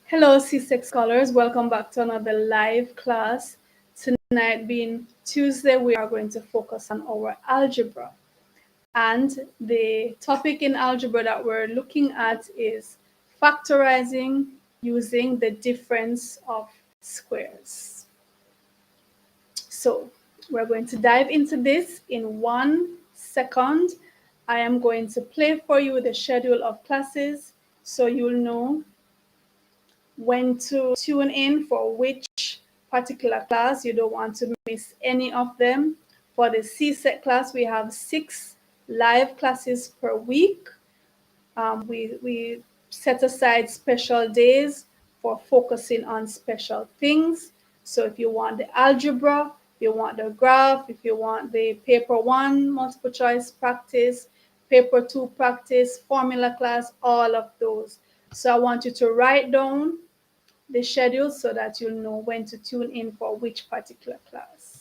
Hello, CSEC scholars. Welcome back to another live class. Tonight being Tuesday, we are going to focus on our algebra. And the topic in algebra that we're looking at is factorizing using the difference of squares. So we're going to dive into this in 1 second. I am going to play for you the schedule of classes so you'll know when to tune in for which particular class. You don't want to miss any of them. For the CSEC class, we have 6 live classes per week. We set aside special days for focusing on special things. So if you want the algebra, if you want the graph, if you want the paper 1 multiple choice practice, paper 2 practice, formula class, all of those. So I want you to write down the schedule so that you'll know when to tune in for which particular class.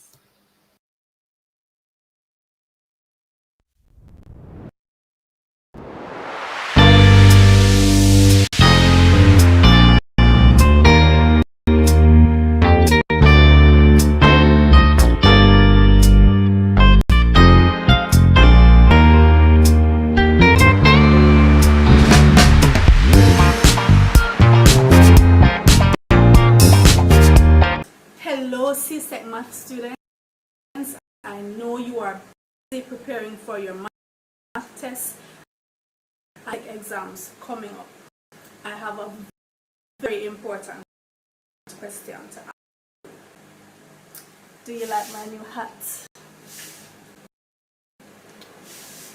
Hello, CSEC math students. I know you are busy preparing for your math tests and exams coming up. I have a very important question to ask. Do you like my new hat?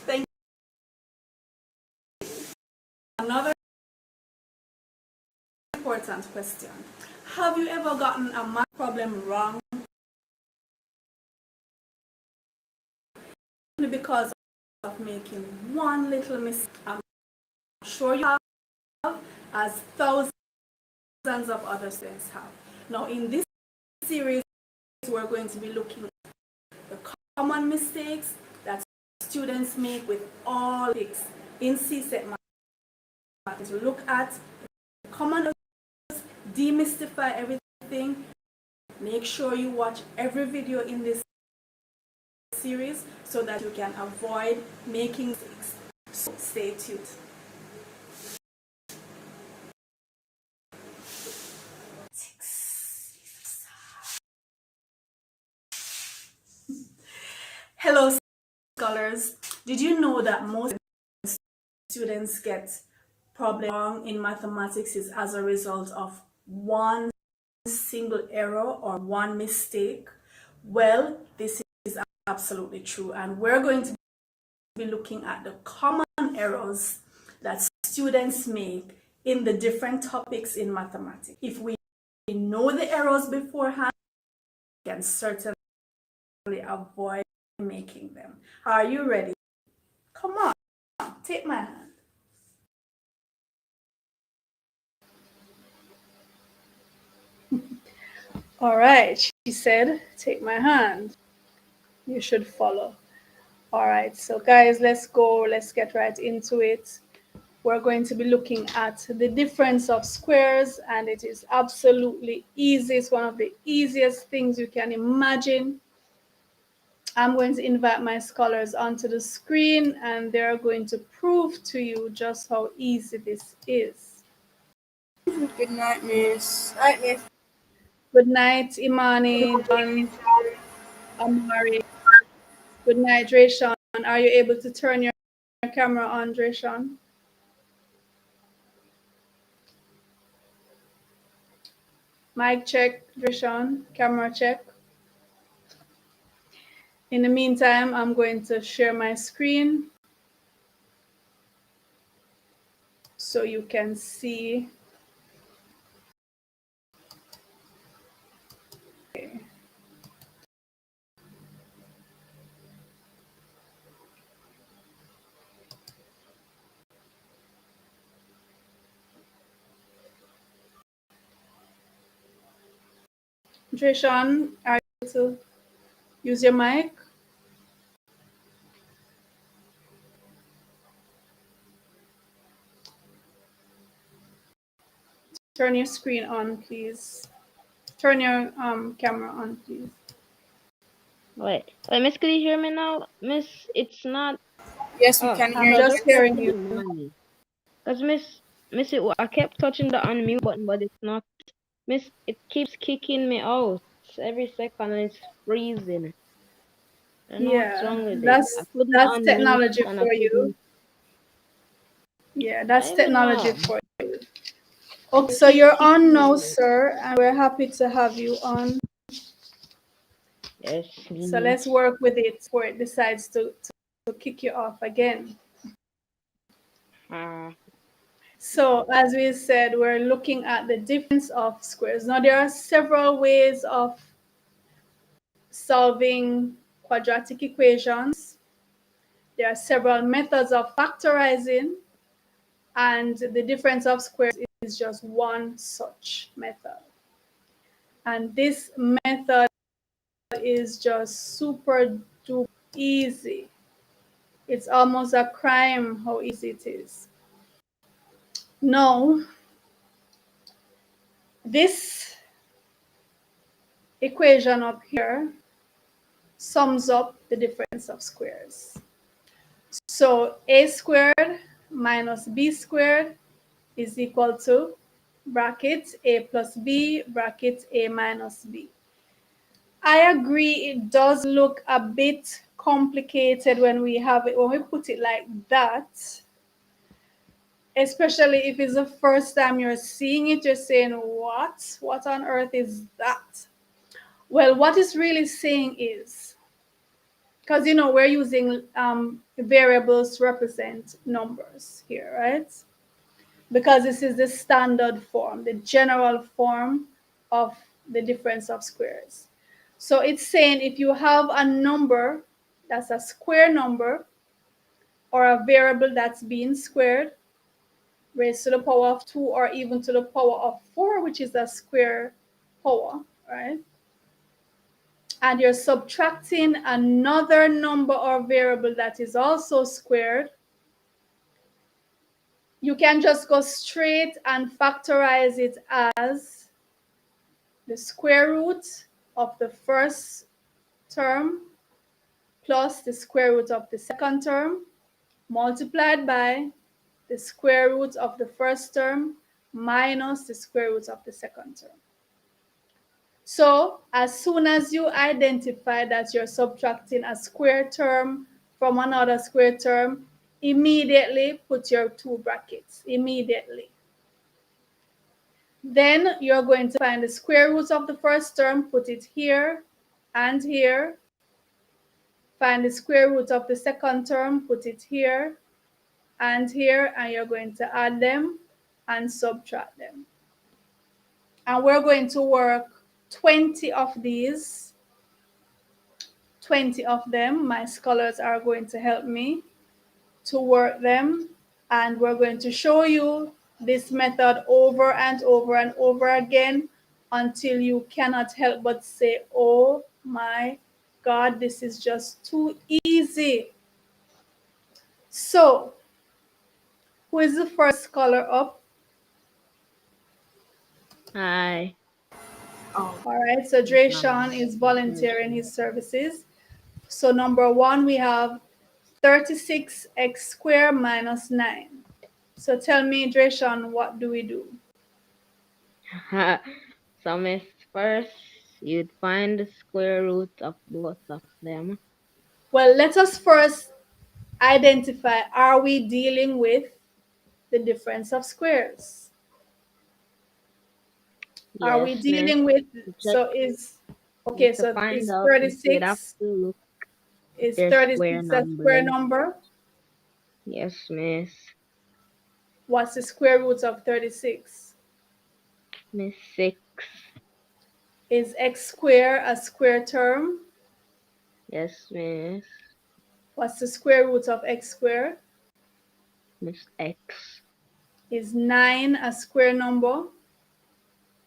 Thank you. Another important question. Have you ever gotten a math problem wrong because of making one little mistake? I'm sure you have, as thousands of other students have. Now, in this series, we're going to be looking at the common mistakes that students make with all topics in CSEC math. To look at the common, demystify everything. Make sure you watch every video in this series so that you can avoid making mistakes. So stay tuned. Hello, scholars. Did you know that most students get problems wrong in mathematics is as a result of one single error or one mistake? Well, this is absolutely true, and we're going to be looking at the common errors that students make in the different topics in mathematics. If we know the errors beforehand, we can certainly avoid making them. Are you ready? Come on, take my hand. All right, she said, take my hand. You should follow. All right, so guys, let's go. Let's get right into it. We're going to be looking at the difference of squares, and it is absolutely easy. It's one of the easiest things you can imagine. I'm going to invite my scholars onto the screen, and they're going to prove to you just how easy this is. Good night, Miss. Night, Miss. Good night, Imani, John, Amari. Good night, Drayshawn. Are you able to turn your camera on, Drayshawn? Mic check, Drayshawn. Camera check. In the meantime, I'm going to share my screen so you can see. Okay. Drayshawn, are you able to use your mic? Turn your screen on, please. Turn your camera on, please. Wait, Miss, could you hear me now? Miss, it's not. Yes, we Oh, can I'm hear you. just just hearing touching you. on money. Cause Miss, I kept touching the unmute button, but it's not. Miss, it keeps kicking me out every second, and it's freezing. I don't know what's Yeah, wrong with it. I that's couldn't that's unmute, technology and I for you. couldn't. Yeah, I that's don't technology know. for you. Okay, It so keeps you're on kicking now, me. sir, and we're happy to have you on. Yes, So Miss. let's work with it before it decides to kick you off again. Ah, So as we said, we're looking at the difference of squares. Now there are several ways of solving quadratic equations. There are several methods of factorizing, and the difference of squares is just one such method. And this method is just super duper easy. It's almost a crime how easy it is. Now, this equation up here sums up the difference of squares. So a squared minus b squared is equal to bracket a plus b bracket a minus b. I agree it does look a bit complicated when we put it like that, especially if it's the first time you're seeing it. You're saying, what on earth is that? Well, what it's really saying is, because we're using variables to represent numbers here, right? Because this is the standard form, the general form of the difference of squares. So it's saying if you have a number that's a square number, or a variable that's being squared, raised to the power of 2, or even to the power of 4, which is a square power, right? And you're subtracting another number or variable that is also squared, you can just go straight and factorize it as the square root of the first term plus the square root of the second term multiplied by the square root of the first term minus the square root of the second term. So as soon as you identify that you're subtracting a square term from another square term, immediately put your two brackets, immediately. Then you're going to find the square root of the first term, put it here and here. Find the square root of the second term, put it here and here, and you're going to add them and subtract them. And we're going to work 20 of these. 20 of them. My scholars are going to help me to work them. And we're going to show you this method over and over and over again until you cannot help but say, oh my God, this is just too easy. So, who is the first scholar up? hi. Oh, All right, so Drayshawn is volunteering his services. So number 1, we have 36x squared minus 9. So tell me, Drayshawn, what do we do? So, Miss, first you'd find the square root of both of them. Well, let us first identify, are we dealing with the difference of squares? Are we Yes, Miss. dealing with, Just okay, to so find is out, Miss, you'd have 36, to look at is their square 36 a square numbers. number? Yes, Miss. What's the square root of 36? Miss 6. Is x squared a square term? Yes, Miss. What's the square root of x squared? Miss X. Is 9 a square number?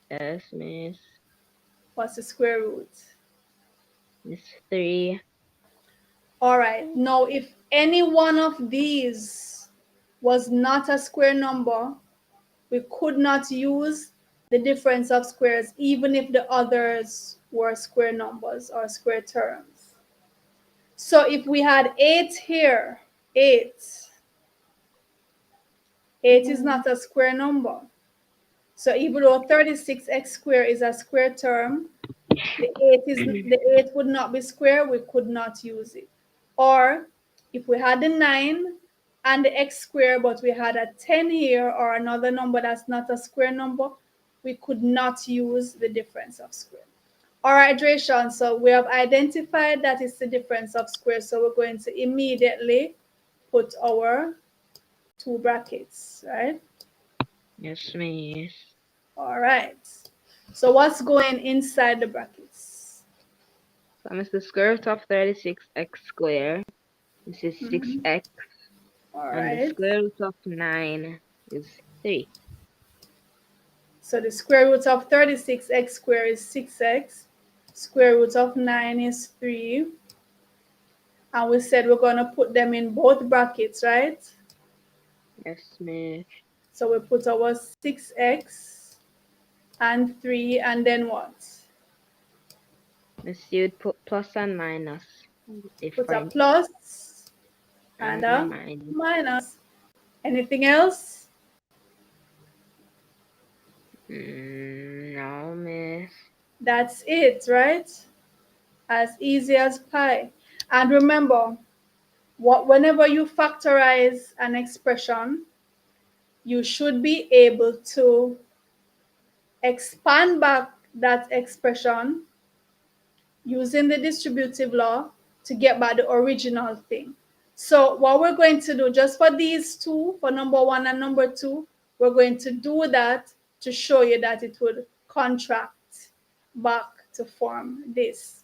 Yes, Miss. What's the square root? Miss 3. All right. Now, if any one of these was not a square number, we could not use the difference of squares, even if the others were square numbers or square terms. So if we had 8 here, 8 is not a square number. So even though 36x squared is a square term, the 8 would not be square, we could not use it. Or if we had the 9 and the x squared, but we had a 10 here or another number that's not a square number, we could not use the difference of square. All right, Drayshawn, so we have identified that it's the difference of squares, so we're going to immediately put our 2 brackets, right? Yes, miss. All right. So what's going inside the brackets? So miss, the square root of 36x squared. This is 6x. All And the right. square root of 9 is 3. So the square root of 36x squared is 6x. Square root of 9 is 3. And we said we're going to put them in both brackets, right? Yes, miss. So we put our 6x and 3, and then what? Miss, you'd put plus and minus. Put a Different. plus and And a a minus. Anything else? No, miss. That's it, right? As easy as pie. And remember, whenever you factorize an expression, you should be able to expand back that expression using the distributive law to get back the original thing. So what we're going to do just for these two, for number 1 and number 2, we're going to do that to show you that it would contract back to form this.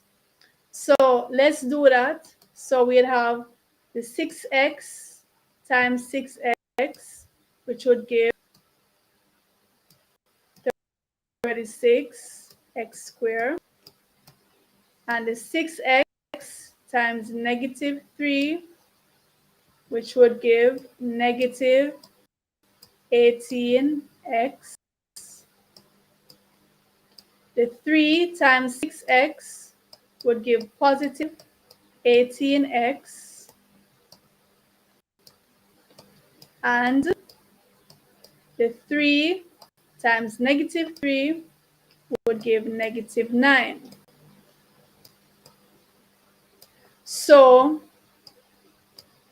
So let's do that. So we'd have the 6x times 6x, which would give 36x squared. And the 6x times negative 3, which would give negative 18x. The 3 times 6x would give positive 18x. And the 3 times negative 3 would give negative 9. So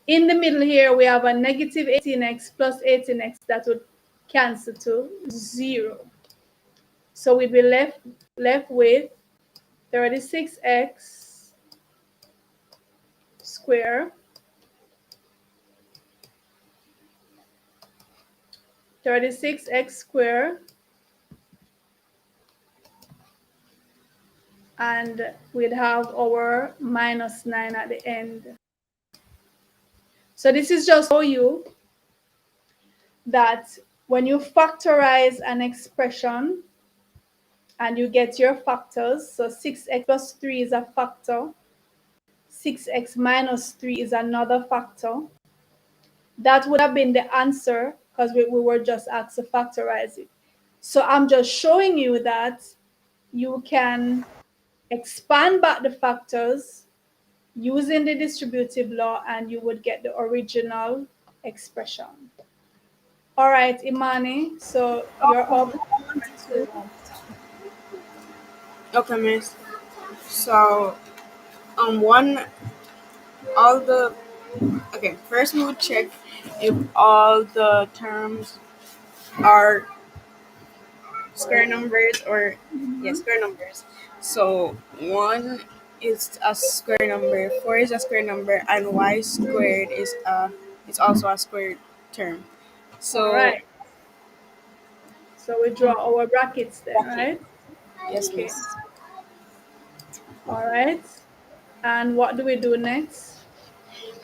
in the middle here, we have a negative 18x plus 18x that would cancel to 0. So we'd be left with 36x squared 36x squared, and we'd have our minus 9 at the end. So this is just for you that when you factorize an expression and you get your factors, so 6x plus 3 is a factor, 6x minus 3 is another factor, that would have been the answer because we were just asked to factorize it. So I'm just showing you that you can expand back the factors using the distributive law and you would get the original expression. All right, Imani, so you're up. Okay, miss. So, one, all the, okay, first we would check if all the terms are square numbers or, square numbers. So, 1 is a square number, 4 is a square number, and y squared is also a square term. So, All right. So we draw our brackets then, right? yes, Okay. miss. All right. And what do we do next?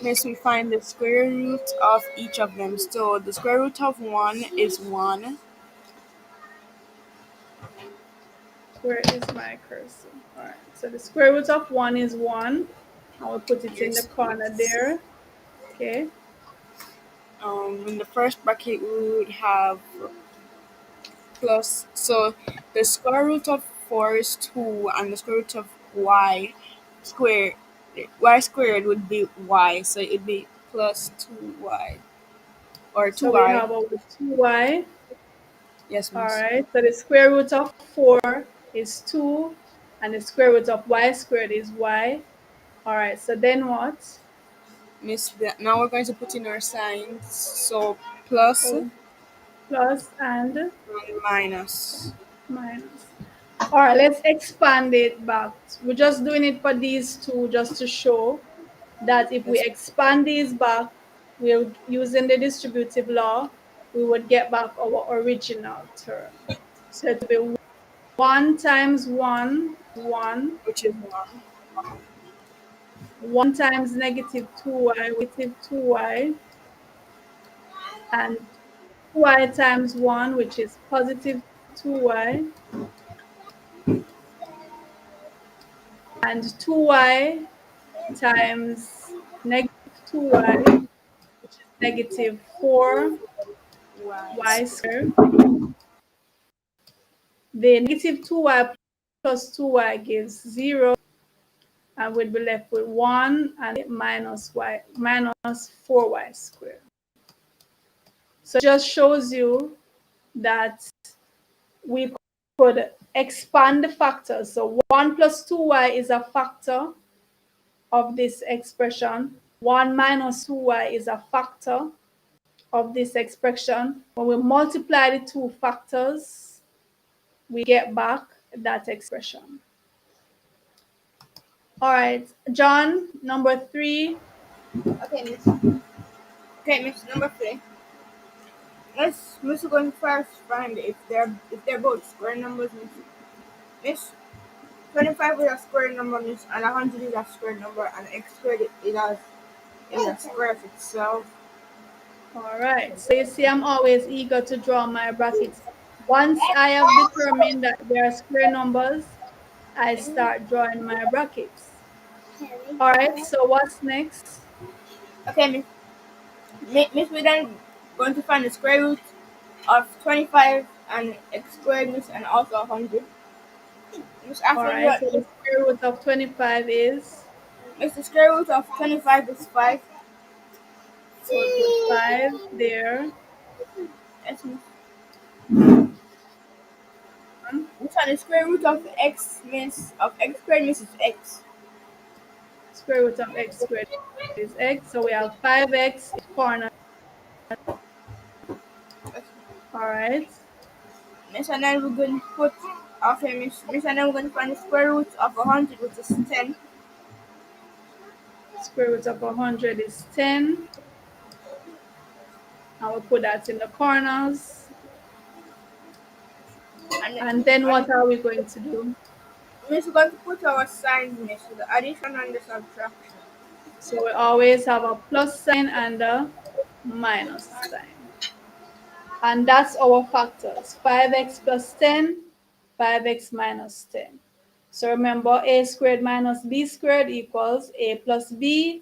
Next, we find the square root of each of them. So the square root of 1 is 1. Where is my cursor? All right. So the square root of 1 is 1. I will put it in the corner there. Okay. In the first bracket, we would have plus, so the square root of 4 is 2, and the square root of squared, y squared would be y, so it'd be plus 2y, or So we 2y. have our 2y. Yes, All miss. right. So the square root of 4 is 2, and the square root of y squared is y. All right. So then what? Miss, now we're going to put in our signs, so plus and So plus and minus. minus. All right. Let's expand it back. We're just doing it for these two just to show that if we Yes, expand these back, we're using the distributive law, we would get back our original term. So it will be 1 times 1, 1, which is 1. 1 times negative 2y, negative 2y, and 2y times 1, which is positive 2y, and 2y times negative 2y, which is negative 4y Y. squared. The negative 2y plus 2y gives 0, and we'd be left with 1 and minus 4y squared. So it just shows you that we could expand the factors. So 1 plus 2y is a factor of this expression. 1 minus 2y is a factor of this expression. When we multiply the two factors, we get back that expression. All right, John, number 3. Okay, miss. Okay, miss, number 3. Miss going first find if they're both square numbers, miss. 25 is a square number, miss, and 100 is a square number, and x squared is a square of itself. All right, so you see, I'm always eager to draw my brackets. Once I have determined that they are square numbers, I start drawing my brackets. All right, so what's next? Okay, miss. Miss, we then going to find the square root of 25 and x squared, miss, and also 100. Miss, All after right, that, so the square root of 25 is, miss, the square root of 25 is 5. so we put 5 there. Yes, miss. Hmm? Miss, and the square root of x squared, miss, is x. Square root of x squared is x, so we have 5x in corner. Yes, All right, miss, and then we're going to put, okay, miss, and then we're going to find the square root of 100, which is 10. square root of 100 is 10. I will put that in the corners. And then And what are we going to do? miss, we're going to put our signs, miss, the addition and the subtraction. So we always have a plus sign and a minus sign. And that's our factors. 5x plus 10, 5x minus 10. So remember, a squared minus b squared equals a plus b,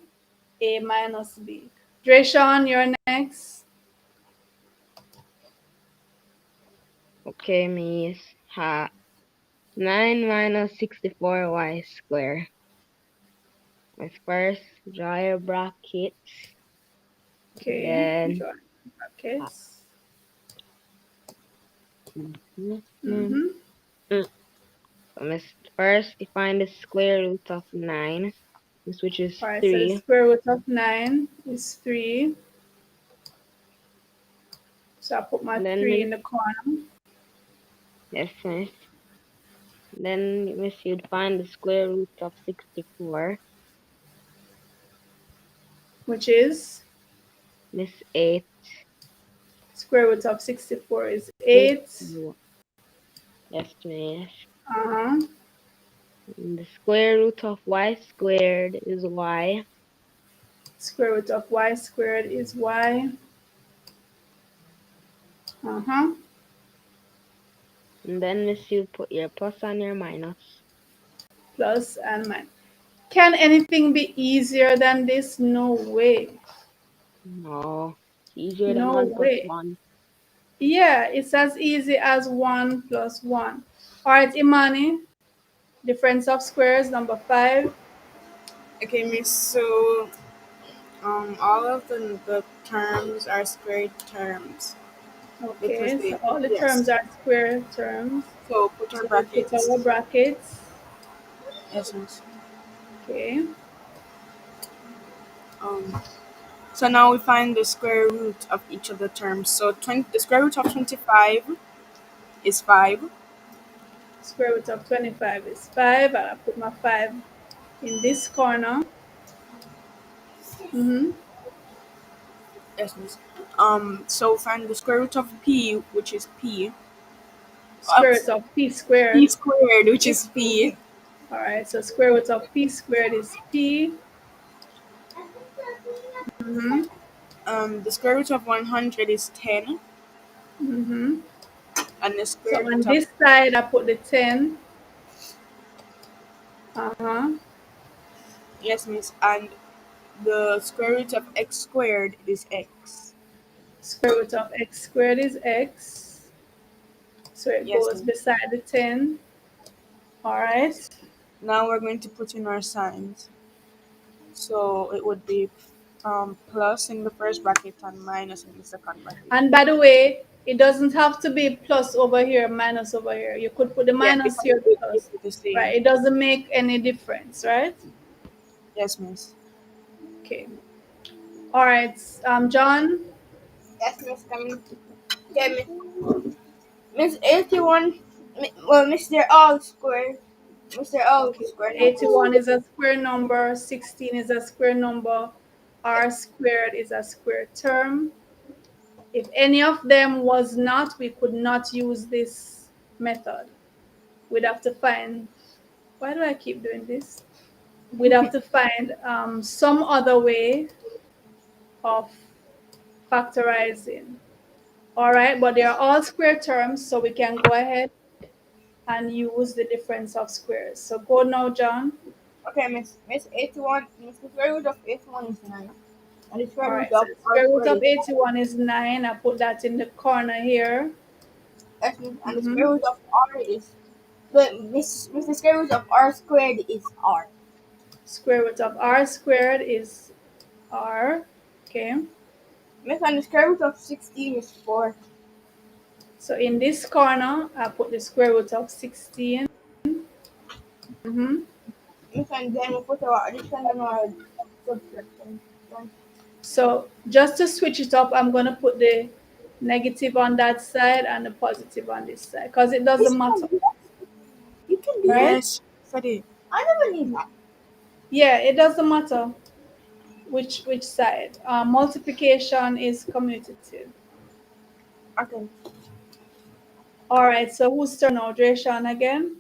a minus b. Dreshawn, you're next. Okay, miss. 9 minus 64y square. Let's first draw your brackets. Okay, Then draw brackets. mm, Mm-hmm. so let's first define the square root of 9, which is All right, so the 3. square root of 9 is 3. So I put my Then 3 miss, in the corner, yes, miss. Then miss, you'd find the square root of 64, which is miss 8. square root of 64 is Miss, 8. yes, miss. Uh-huh. The square root of y squared is y. Square root of y squared is y. Uh-huh. And then miss, you put your plus and your minus. Plus and minus. Can anything be easier than this? No way. No, it's easier than No 1 plus way. 1. Yeah, it's as easy as 1 plus 1. All right, Imani, difference of squares, number 5. Okay, miss. So all of the terms are squared terms because Okay, so they all the terms yes. are square terms. So put our So we put our brackets. brackets. Yes, miss. Okay, Um, so now we find the square root of each of the terms. So the square root of 25 is 5. square root of 25 is 5. And I put my 5 in this corner. Mm-hmm. Yes, miss. So find the square root of p, which is p. Square root Oops, of p p squared. squared, which is p. All right, so square root of p squared is p. Mm-hmm. The square root of 100 is 10, Mm-hmm. and the So square on root of this side, I put the 10. Uh-huh. yes, miss, and the square root of x squared is x. Square root of x squared is x. So it Yes, goes miss. beside the 10. All right. Now we're going to put in our signs. So it would be plus in the first bracket and minus in the second bracket. And by the way, it doesn't have to be plus over here, minus over here. You could put the Yeah, minus because here, the it plus, is the right? same. It doesn't make any difference, right? Yes, miss. Okay. All right. John, Yes, Miss coming. Okay, Miss 81. Well, Miss, they're all square. Miss, they're all okay. square numbers. 81 is a square number, 16 is a square number, r squared is a square term. If any of them was not, we could not use this method. We'd have to find, why do I keep doing this? We'd have to find some other way of factorizing. All right, but they are all square terms, so we can go ahead and use the difference of squares. So go now, John. Okay, Miss 81. Miss, the square root of 81 is 9. And the All square root right, so of the r square root squared of is 81 is 9. I put that in the corner here. S, Miss, and the Mm-hmm. square root of r is. But Miss, the square root of r squared is r. Square root of r squared is r. Okay. Miss, and the square root of 16 is 4. So in this corner, I put the square root of 16. Mm-hmm. Miss, and then we put our addition and our subtraction. So just to switch it up, I'm going to put the negative on that side and the positive on this side because it Miss, doesn't you can matter, do that. You can do that. right? Yes, study. I never need that. Yeah, it doesn't matter which side. Multiplication is commutative. Okay. All right, so whose turn now? Dreshan again?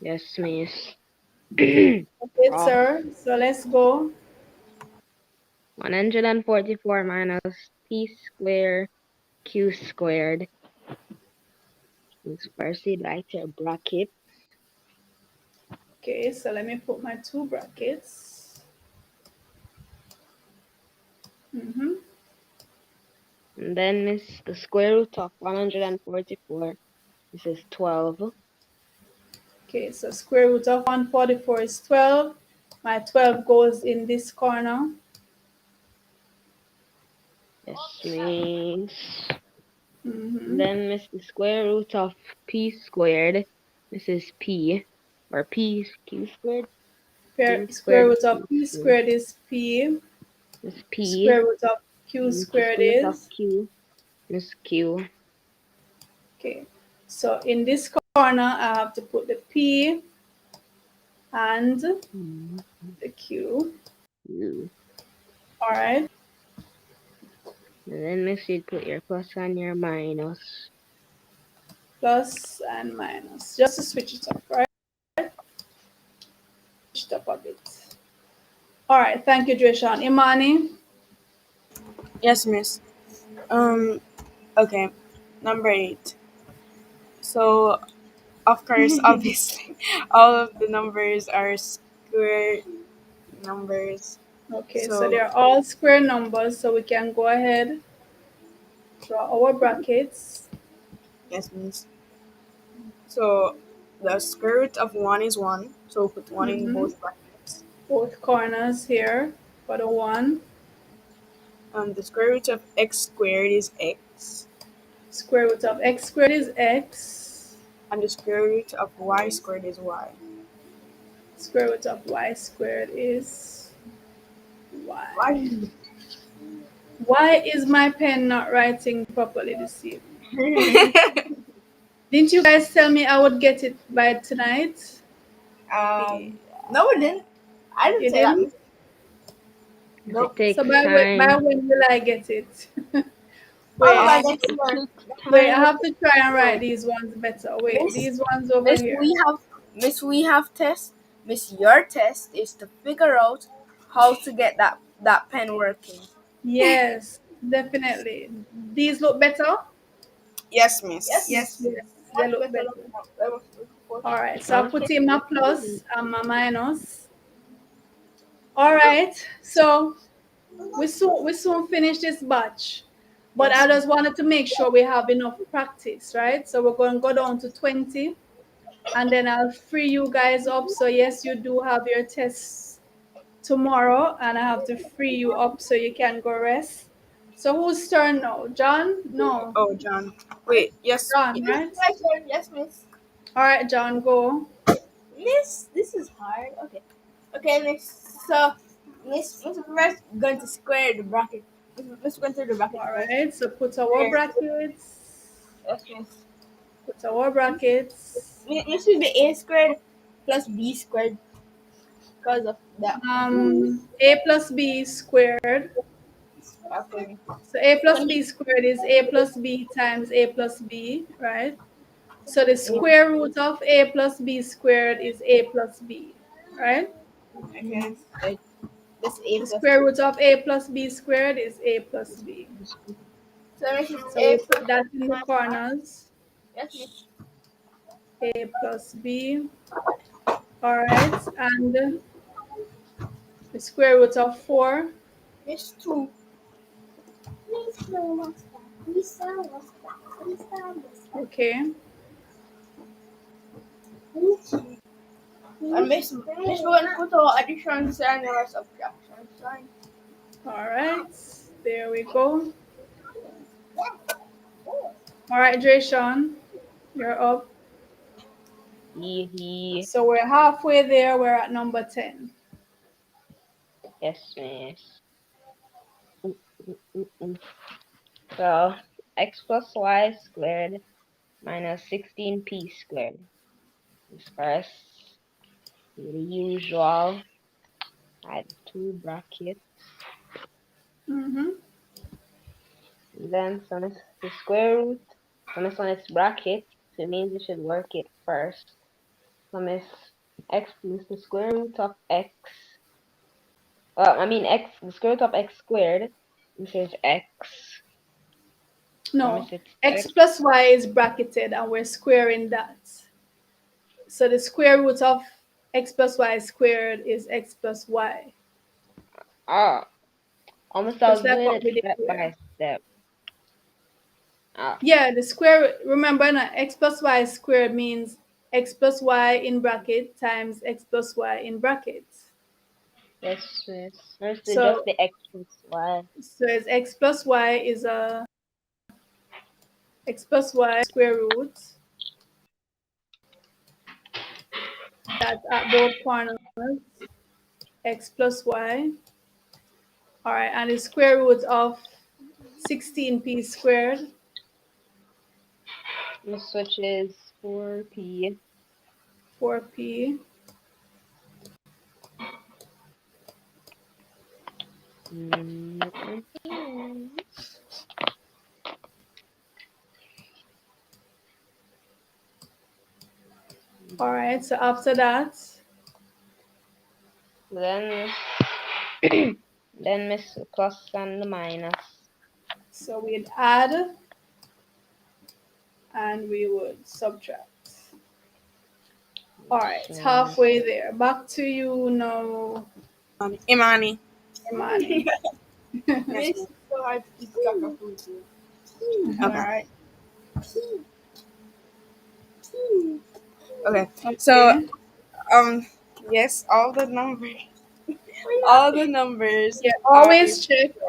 Yes, Miss. Okay, Oh, sir. So let's go. 144 minus p squared q squared. Let's first like a bracket. Okay, so let me put my two brackets. Mm-hmm. And then is the square root of 144. This is 12. Okay, so square root of 144 is 12. My 12 goes in this corner. Yes, Miss. And Mm-hmm. then Miss the square root of p squared. This is p. Or p q squared. P Square squared root of q p squared. squared is p. This p. Square root of q And the squared square root of is. q. This q. Okay, so in this corner, I have to put the p and Mm, the q. q. All right, And then Miss you put your plus and your minus. plus and minus, just to switch it up, right? Switch it up a bit. All right, thank you, Dreshan. Imani, Yes, miss. Okay. Number 8. So, of course, obviously, all of the numbers are square numbers. Okay, so So they're all square numbers, so we can go ahead, draw our brackets. yes, miss. So the square root of 1 is 1. So put 1 in Mm-hmm. both brackets. Both corners here for the 1. And the square root of x squared is x. Square root of x squared is x. And the square root of y squared is y. Square root of y squared is y. Y. Why is my pen not writing properly this evening? Didn't you guys tell me I would get it by tonight? No, we didn't. I didn't You say that. didn't? Nope. It So takes by time. when will I get it? How will Wait, I get It to takes wait, I time. have to try and write so these ones better. Wait, Miss these ones over Miss here. we have test. Miss, your test is to figure out how to get that pen working. Yes, definitely. These look better? Yes, miss. Yes. Yes, they Much look better better. than before. All right, so I'll Okay. put in my plus and my minus. All right, so we soon finish this batch, but I Yes. just wanted to make sure we have enough practice, right? So we're going to go down to 20, and then I'll free you guys up. So yes, you do have your tests tomorrow, and I have to free you up so you can go rest. So whose turn now? John? No, Oh, John. Wait. Yes. John, Yes, right? my turn. Yes, miss. All right, John, go. Miss, this is hard. Okay. Okay, miss. So, Miss first going to square the bracket. Miss going to the bracket All first. right, so put our Square. brackets. Yes, miss. Put our brackets. Miss will be a squared plus b squared because of that. A plus b squared. Okay. So a plus Twenty. b squared is a plus b times a plus b, right? So the Eight. square root of a plus b squared is a plus b, right? Okay. Eight. That's a The plus square b. root of a plus b squared is a plus b. So Miss is So a we plus put that b in the minus r. corners. Yes, miss. A plus b. All right. And the square root of 4. Miss two. Okay. And Miss going to put our addition sign and our subtraction sign. All right. There we go. All right, Jason, you're up. He. So we're halfway there. We're at number 10. Yes, miss. So x plus y squared minus 16p squared. This first, the usual, add two brackets. Mm-hmm. Then so it's the square root. So this one is bracket, so it means you should work it first. So miss x is the square root of x. X, the square root of x squared. This is x. So No, miss it's x x. plus y is bracketed and we're squaring that. So the square root of x plus y squared is x plus y. Ah, almost I Just was like doing what it we did step here. by step. Ah, Yeah, the square, remember, x plus y squared means x plus y in bracket times x plus y in brackets. yes, miss. First, just So, the x plus y. so it's x plus y is a x plus y square root. That's at both corners. X plus y. All right, and the square root of 16p squared. Miss which is 4p. 4p. All right, so after that, Then then miss the plus and the minus. so we'd add and we would subtract. All right, Yes, halfway there. Back to you now. Imani. Imani. Yes, miss. So hard to keep track of who's who. All Okay. right. Okay. So Okay. yes, all the numbers Yeah. are in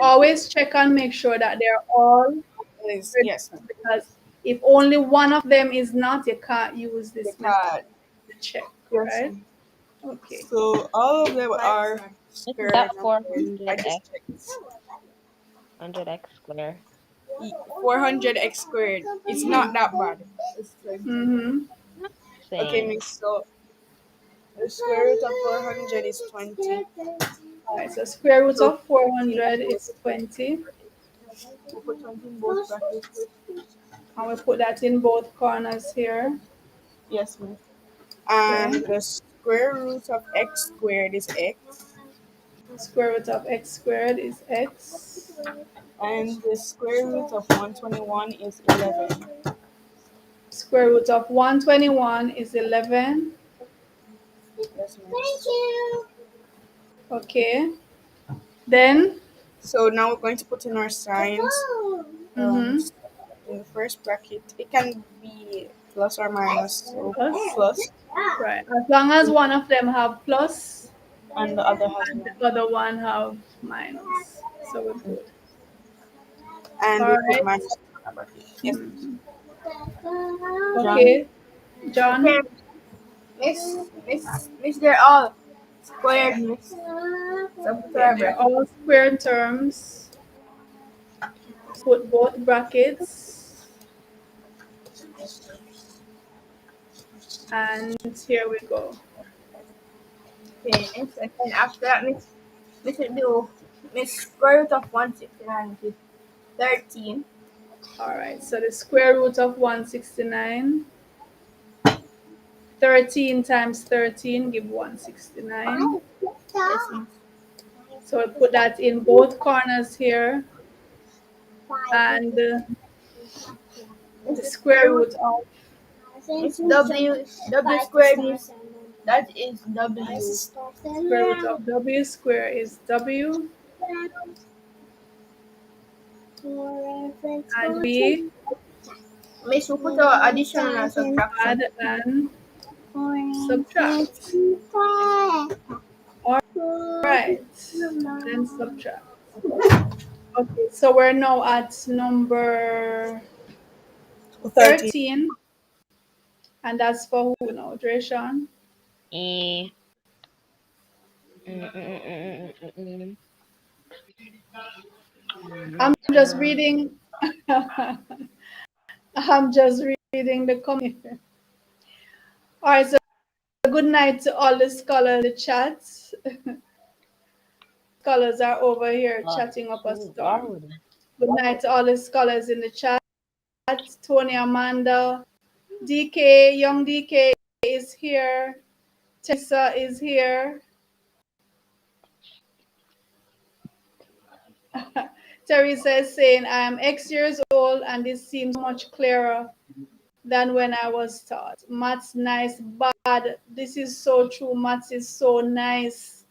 Always check and make sure that they're all is registered, yes, ma'am. because if only one of them is not, you can't use this method Because to check, yes, right? ma'am. Okay. So all of them are It's square that numbers. I 400x, just checked. 100x square. 400x squared. It's not that bad. It's 20. Mm-hmm. Okay, Same. miss. So the square root of 400 is 20. All right. So square root So of 20 400 in both. is 20, We put 20 in both brackets. and we put that in both corners here. Yes, miss. Okay. And the square root of x squared is x. Square root of x squared is x. And the square root of 121 is 11. Square root of 121 is 11. Yes, miss. Okay. Then, So now we're going to put in our signs. Um, mm-hmm, in the first bracket, it can be plus or minus. So plus. plus, Right. As long as one of them have plus and the other has and one. the other one have minus. So we're good. And All we put right. minus in the bracket. Yes, miss. Hmm. John. Okay. Okay, John. miss, they're all squared, miss. So put Okay. our They're bracket. all square terms. Put both brackets. And here we go. Okay, and after that, miss will do square root of 169, which is 13. All right. So the square root of 169. 13 times 13 give 169. Yes, miss. So I put that in both corners here. And the Miss square square root. root of Miss W squared is that is W. square root of w square is w, and we Miss will put our addition and add subtraction. and subtract. All right, then subtract. Okay, so we're now at number 13. 13, and that's for who now, Dreshan? Eh. Mm, mm, mm, mm, mm, mm, I'm mm. just reading. I'm just reading the comment. All right, so good night to all the scholars in the chat. Scholars are over here Oh, chatting up a too storm. loud. Good night to all the scholars in the chat. Tony Amanda, DK, young DK is here. Tessa is here. Teresa is saying, I am X years old and this seems much clearer than when I was taught. Maths nice, bad. This is so true. Maths is so nice.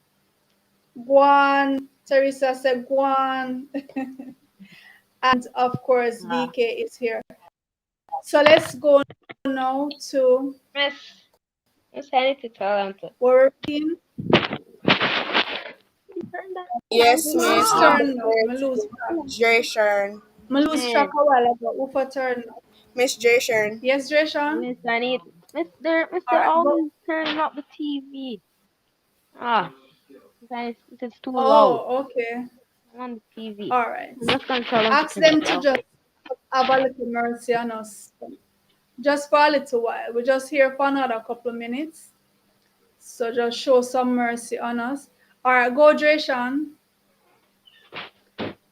Guan, Teresa said Guan. And of course, Ah. DK is here. So let's go now to Miss, I need to tell them to working. turn that Yes, down. miss. Whose Number turn now? Me lose 13. track. Jason. Me lose track Miss, a while ago. Who for turn now? Miss Jason. Yes, Dreshan? Miss, I need. Miss, All they're right, go. always turning up the TV. Ah, guys, it's too loud. Oh, okay. I'm on the TV. All right. I'm just gonna tell them to Ask turn it them to down. just have a little mercy on us. Just for a little while. We're just here for another couple of minutes. So just show some mercy on us. All right, go, Dreshan.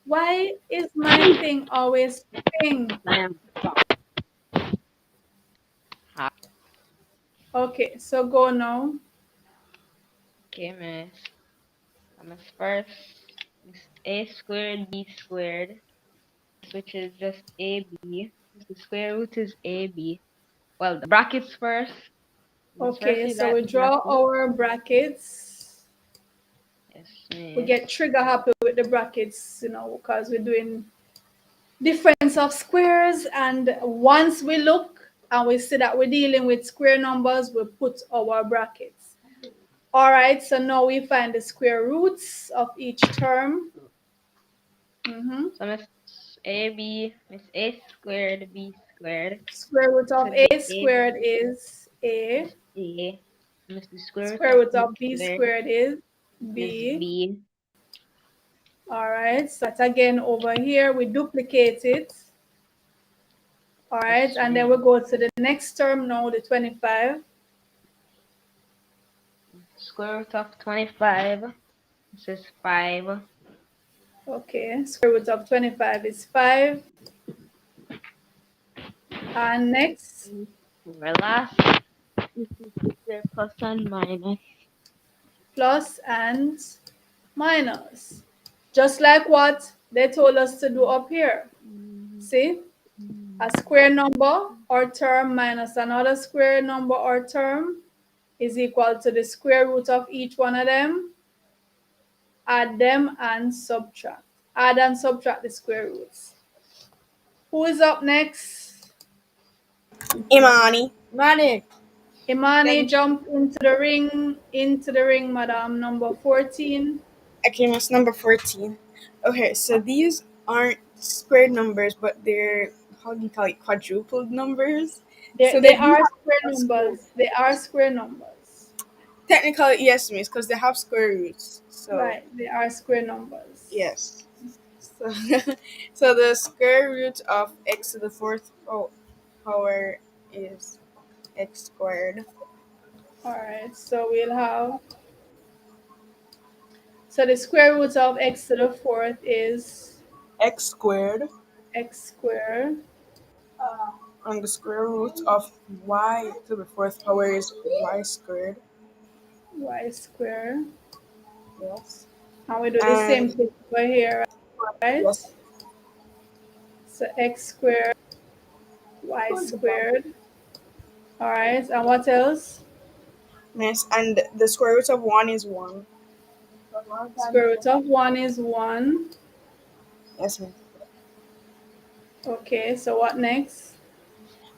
Why is my thing always ping? I am. Ah, Okay, so go now. okay, miss. Miss first. Miss A squared B squared, which is just AB. The square root is AB. Well, the brackets first. Let's first Okay, we so got we the draw bracket. our brackets. Yes. We Yes. get trigger happy with the brackets, because we're doing difference of squares. And once we look and we see that we're dealing with square numbers, we put our brackets. All right, so now we find the square roots of each term. So Miss Miss A squared, B squared. Square root of So a the A squared is a. is A. Miss the square root Square of root B of b squared squared is is b. B. All right, so that again over here, we duplicate it. All right, Yes, and then we ma'am. go to the next term now, the 25. Square root of 25. This is 5. Okay, square root of 25 is 5. And next, Our last, this is their plus and minus. plus and minus. Just like what they told us to do up here. See? A square number or term minus another square number or term is equal to the square root of each one of them. Add them and subtract. Add and subtract the square roots. Who is up next? Imani. Imani. Imani, Then jump into the ring, madam. Number 14. okay, Miss number 14. Okay, so these aren't square numbers, but they're, how do you call it, quadrupled numbers. So They they do are have square a square. numbers. They are square numbers. Technically, yes, Miss, because they have square roots. So Right. They are square numbers. yes. So, so the square root of x to the fourth power is x squared. All right. So we'll have, so the square root of x to the fourth is X squared. x squared. And the square root of y to the fourth power is y squared. Y squared. Yes. And we do the same And thing over here, right? yes, So x squared, y squared. All right. And what else? miss. And the square root of 1 is 1. Square root of 1 is 1. Yes, miss. Okay. So what next?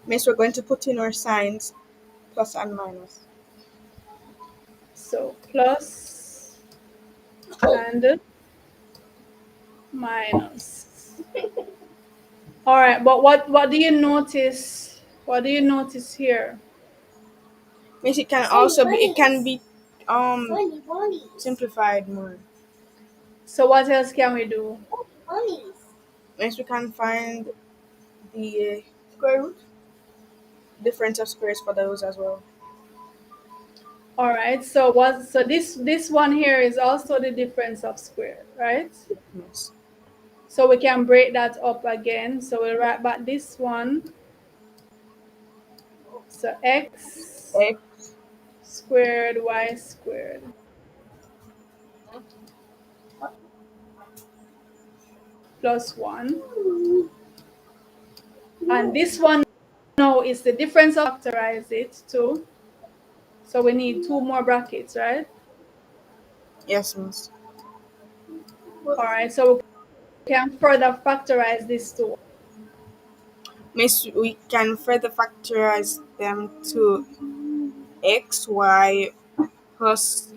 Miss, we're going to put in our signs, plus and minus. So plus and minus. All right. But what do you notice? What do you notice here? Miss, it can also be, it can be simplified more. So what else can we do? Miss, we can find the square root, difference of squares for those as well. All right. So what? So this one here is also the difference of square, right? Yes. So we can break that up again. So we'll write back this one. So x X squared y squared plus 1. And this one now is the difference of factorize it too. So we need 2 more brackets, right? yes, miss. All right. So we can further factorize this too. Miss, we can further factorize them to xy plus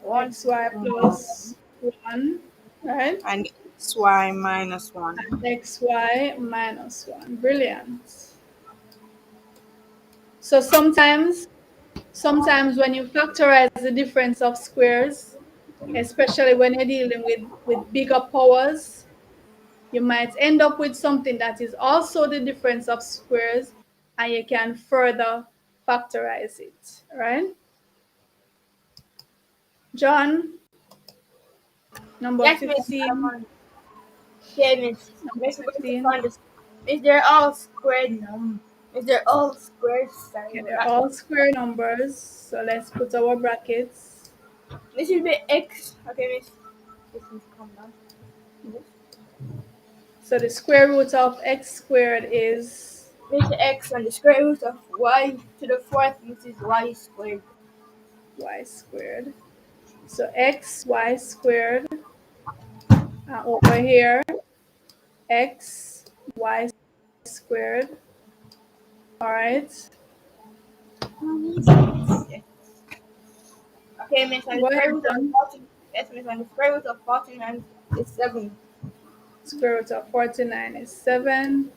1 xy plus 1, right? and xy minus 1. Xy minus 1. Brilliant. So sometimes when you factorize the difference of squares, especially when you're dealing with bigger powers, you might end up with something that is also the difference of squares, and you can further factorize it, right? John, number Yes, miss. 15. Okay, miss. Number Miss, we're going to 15. find this. Miss, they're all squared. Miss, they're all squared. Okay, they're all square numbers. So let's put our brackets. This should be x. Okay, miss. This is come down. So the square root of x squared is Miss x and the square root of y to the fourth, which is y squared. y squared. So x y squared, over here, x y squared. All right. Okay, miss, and Go the ahead, square root of John. 40. Yes, miss, and the square root of 49 is 7. Square root of 49 is 7.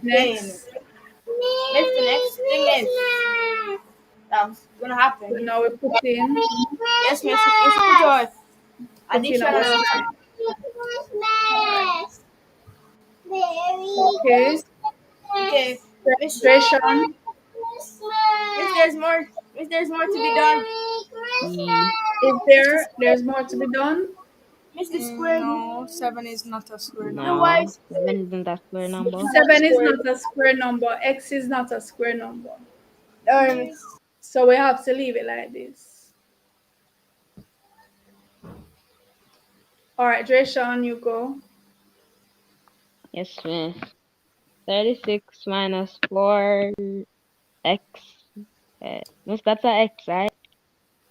Okay, Next. miss, the next thing is that's gonna happen. So now we put in Yes, miss, you should put your addition our and sign. All right. Okay. okay, miss, Registration. miss, there's more to be done. E. Is there? There's more to be done. Miss the square. No, 7 is not a square number. No, Why? 7 isn't a square number. 7 is not a square number. X is not a square number. Miss. So we have to leave it like this. All right, Dreshan, you go. Yes, miss. 36 minus 4x. Miss, that's a x, right?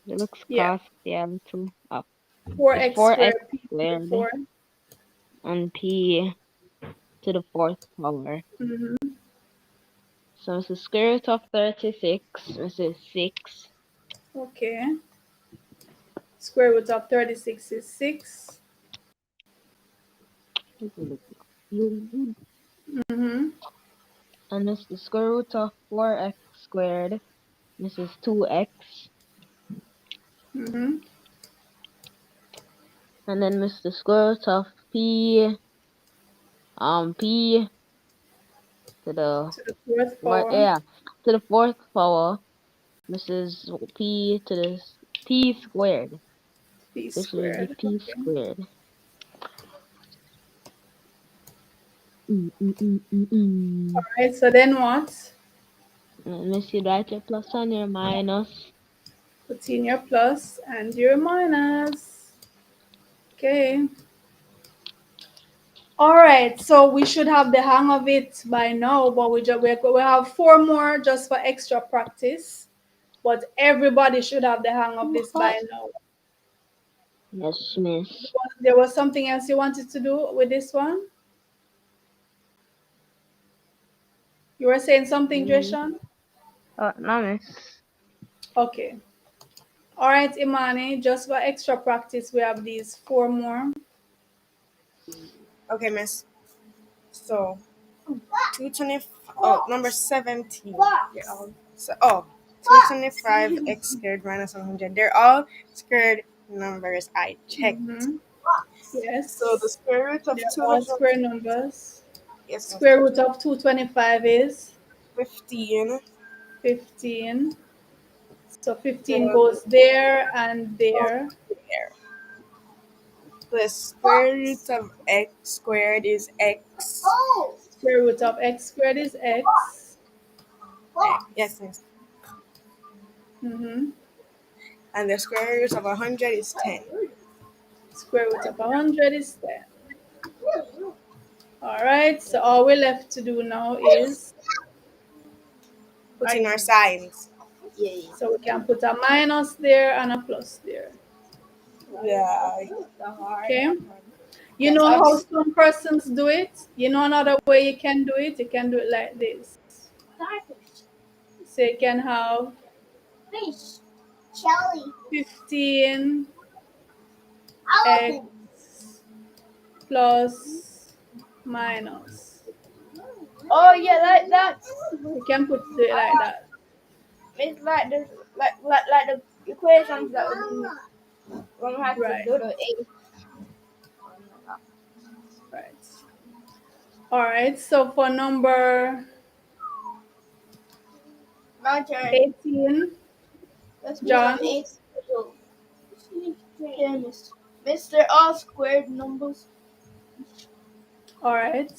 It looks Yeah. cost, yeah, too. Oh, it's 4x 4x squared, p to the squared 4. and p to the fourth power. Mm-hmm. So it's the square root of 36, which is 6. Okay. Square root of 36 is 6. Mm-hmm. And it's the square root of 4x squared. This is 2x. Mm-hmm. And then miss the square root of p p to the To the fourth power, to the fourth power. This is p to the p squared. p This should be squared. p Okay. squared. Mm. All right, so then what? Miss, you write your plus and your minus. Put in your plus and your minus. Okay. All right, so we should have the hang of it by now, but we have 4 more just for extra practice. But everybody should have the hang of this by now. Yes, miss. There was something else you wanted to do with this one? You were saying something, Dreshan? No, miss. Okay. All right, Imani, just for extra practice, we have these 4 more. Okay, miss. So 220. Oh, number 17. So 225 x squared minus 100. They're all squared numbers. I checked. Mm-hmm. So the Yes. square root of They're all 200. square numbers. Yes, miss. Square root of 225 is 15. 15. So 15 So goes there and there. there. The square root of x squared is x. Square root of x squared is x. Yes, miss. Mm-hmm. And the square root of 100 is 10. Square root of 100 is 10. All right, so all we're left to do now is, Put in our signs. so we can put a minus there and a plus there. Yeah. Okay. You Yes, know how us. some persons do it? You know another way you can do it? You can do it like this. So you can have 15 x plus minus. Oh yeah, like that. You can do it like that. It's like the like the equations that we do when we have to Right, do the A. right. All right, so for number My turn. 18, Let's miss John. on 8. Okay, miss, they're all squared numbers. All right.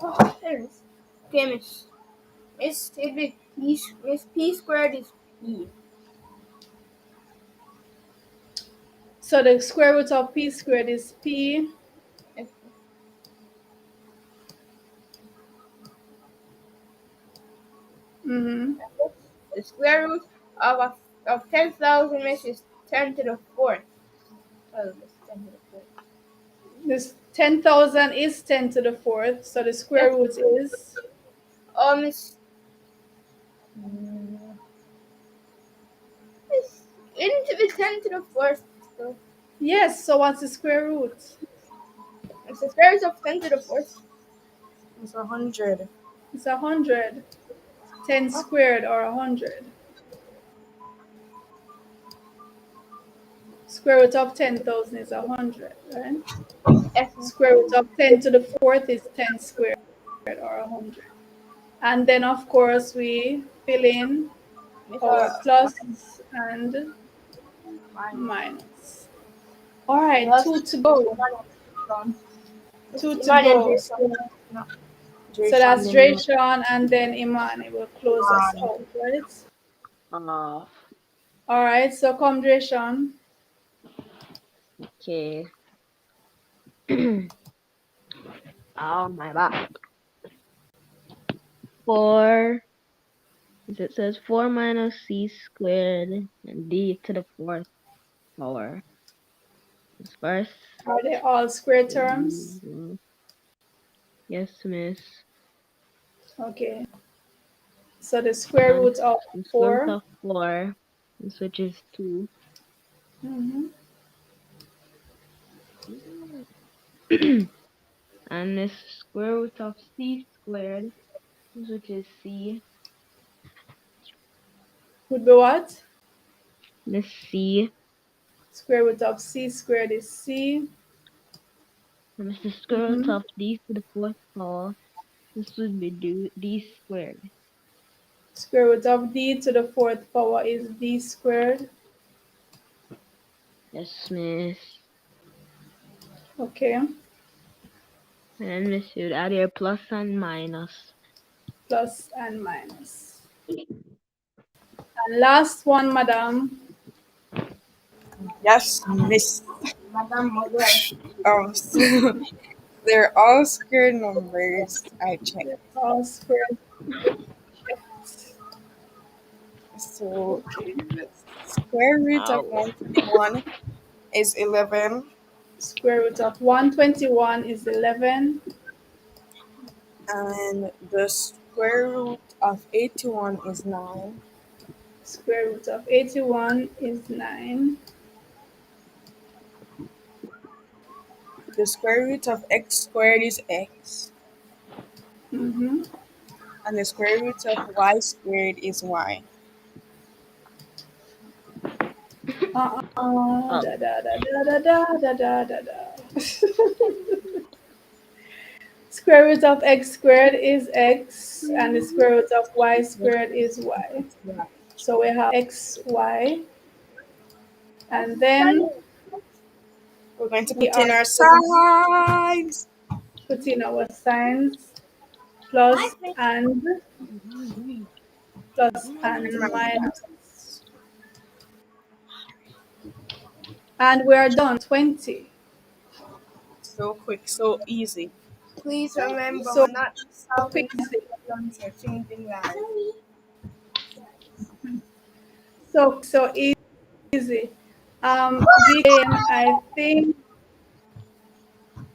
Oh, there it is. Okay, miss. Miss, it'd be miss p squared is p. So the square root of p squared is p. Mm-hmm. The square root of 10,000 is 10 to the fourth. Oh, it's 10 to the fourth. This 10,000 is 10 to the fourth, so the square root is? It's it needs to be 10 to the fourth. So Yes, so what's the square root? it's the square root of 10 to the fourth. It's 100. It's 100. 10 squared or 100. Square root of 10,000 is 100, right? Square root of 10 to the fourth is 10 squared or 100. And then, of course, we fill in our plus and minus. All right, 2 to go. 2 to go. So that's Drayshawn and then Imani will close us out, right? Oh, All right, so come Drayshawn. okay. Oh, my back. 4. It says 4 minus c squared and d to the fourth power. This first. Are they all square terms? Yes, miss. Okay. So the square And root of the square root 4. of 4, which is 2. Mm-hmm. And the square root of c squared, which is c. Would be what? The c. Square root of c squared is c. And the square root Mm-hmm. of d to the fourth power. This would be d squared. Square root of d to the fourth power is d squared. Yes, miss. Okay. And then we should add your plus and minus. Plus and minus. And last one, madam. Yes, miss. So they're all square numbers. I checked. All squared. So Okay. square root of Ow. 121 is 11, Square root of 121 is 11. and the square root of 81 is 9. Square root of 81 is 9. The square root of x squared is x, Mm-hmm. and the square root of y squared is y. Oh. Da, da, da, da, da, da, da, da, da. Square root of x squared is x, and the square root of y squared is y. So we have xy, and then We're going to we put are in our going to signs. put in our signs, plus and minus. And we are done. 20. So quick, so easy. Please remember, So we're not solving quickly. problems or changing lives. So easy. DKM, I think,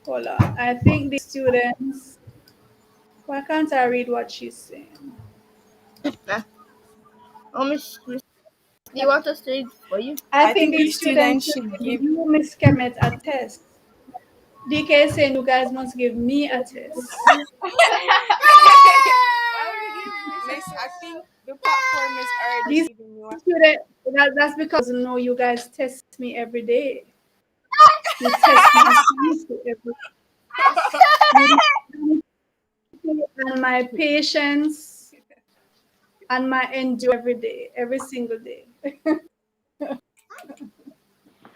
hold on. I think the students, why can't I read what she's saying? Oh, Miss, do you want us to read for you? I I think think the the students students should should give give. you, Miss Kemet, a test. DK is saying you guys must give me a test. Miss, I think the platform is already These giving you a. students, that's because no, you guys test me every day. You test my sanity every day. And my patience and my endurance every day, every single day.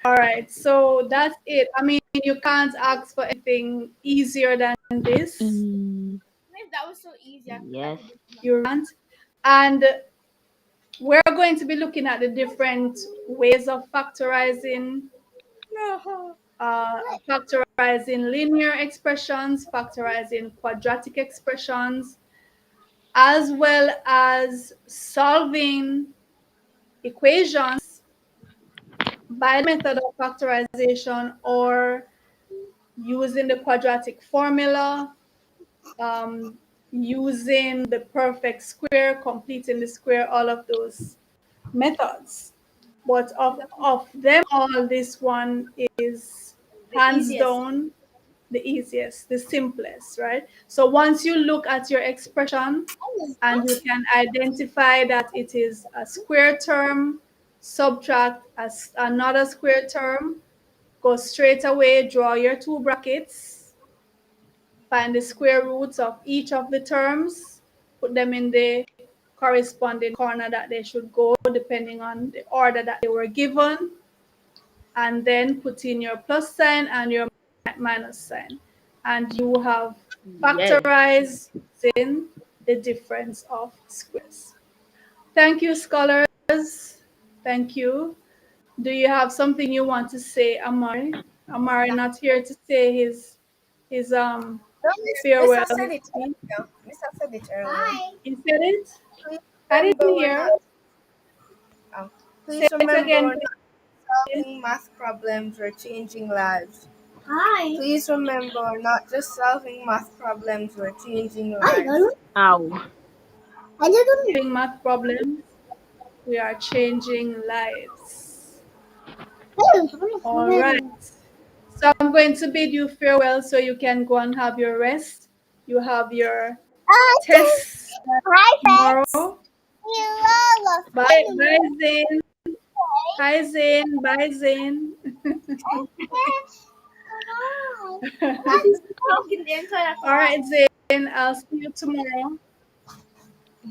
All right, so that's it. I mean, you can't ask for anything easier than this. That was so easy. Yes. You can't. And we're going to be looking at the different ways of factorizing, factorizing linear expressions, factorizing quadratic expressions, as well as solving equations by the method of factorization or using the quadratic formula, using the perfect square, completing the square, all of those methods. But of them all, this one is hands down the easiest, the simplest, right? So once you look at your expression and you can identify that it is a square term, subtract as another square term, go straight away, draw your two brackets, find the square roots of each of the terms, put them in the corresponding corner that they should go depending on the order that they were given, and then put in your plus sign and your minus sign. And you have Yes. factorized in the difference of squares. Thank you, scholars. Thank you. Do you have something you want to say, Amari? Amari not here to say his No, farewell Mr. said it speech. earlier. Mr. said it earlier. He said it? Please I remember didn't we're hear. not. Oh, Say please it remember again, we're not please. solving math problems. We're changing lives. Please remember we're not just solving math problems. We're changing lives. Ow. Solving math problems. We are changing lives. All right. So I'm going to bid you farewell so you can go and have your rest. You have your test tomorrow. Bye, bye, Zane. Hi, Zane. Bye, Zane. Talking the entire All right, Zane. I'll see you tomorrow.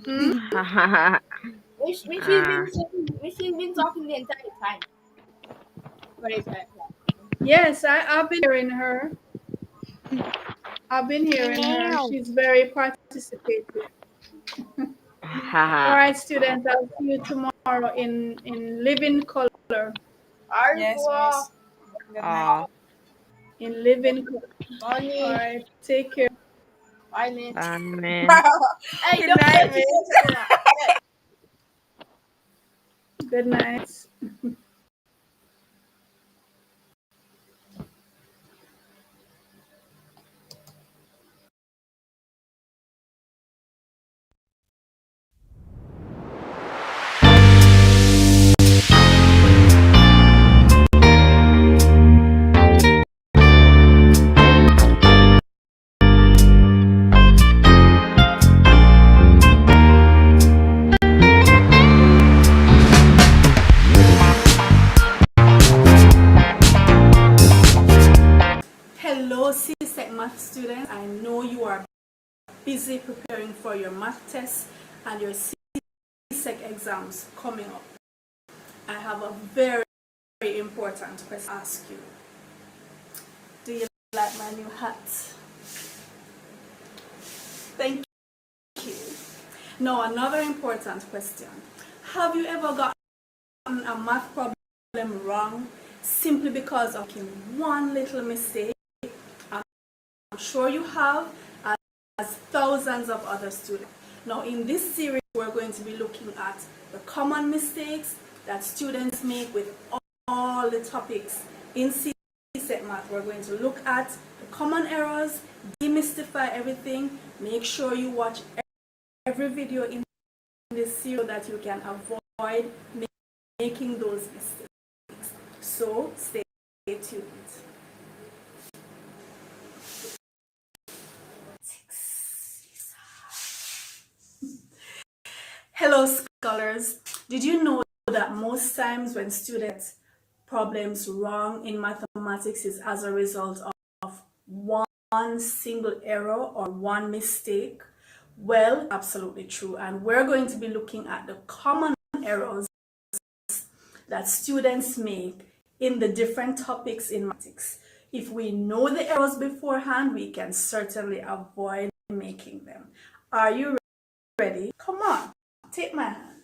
Hmm? She's been talking the entire time. But it's Yes, I've been hearing her. I've been hearing her. She's very participative. All right, students. I'll see you tomorrow in living color. yes, miss. Good night. Aw. In living color. All Morning. right. Take care. Bye, miss. Man. Hey, good night, miss. Good night. Hello, CSEC math students. I know you are busy preparing for your math tests and your CSEC exams coming up. I have a very important question to ask you. Do you like my new hat? Thank you. Now, another important question. Have you ever gotten a math problem wrong simply because of making one little mistake? I'm sure you have, as thousands of other students. Now, in this series, we're going to be looking at the common mistakes that students make with all the topics in CSEC math. We're going to look at the common errors, demystify everything, make sure you watch every video in this series so that you can avoid making those mistakes. So, stay tuned. Hello, scholars. Did you know that most times when students problems wrong in mathematics is as a result of one single error or one mistake? Well, absolutely true. And we're going to be looking at the common errors that students make in the different topics in mathematics. If we know the errors beforehand, we can certainly avoid making them. Are you ready? Come on, take my hand.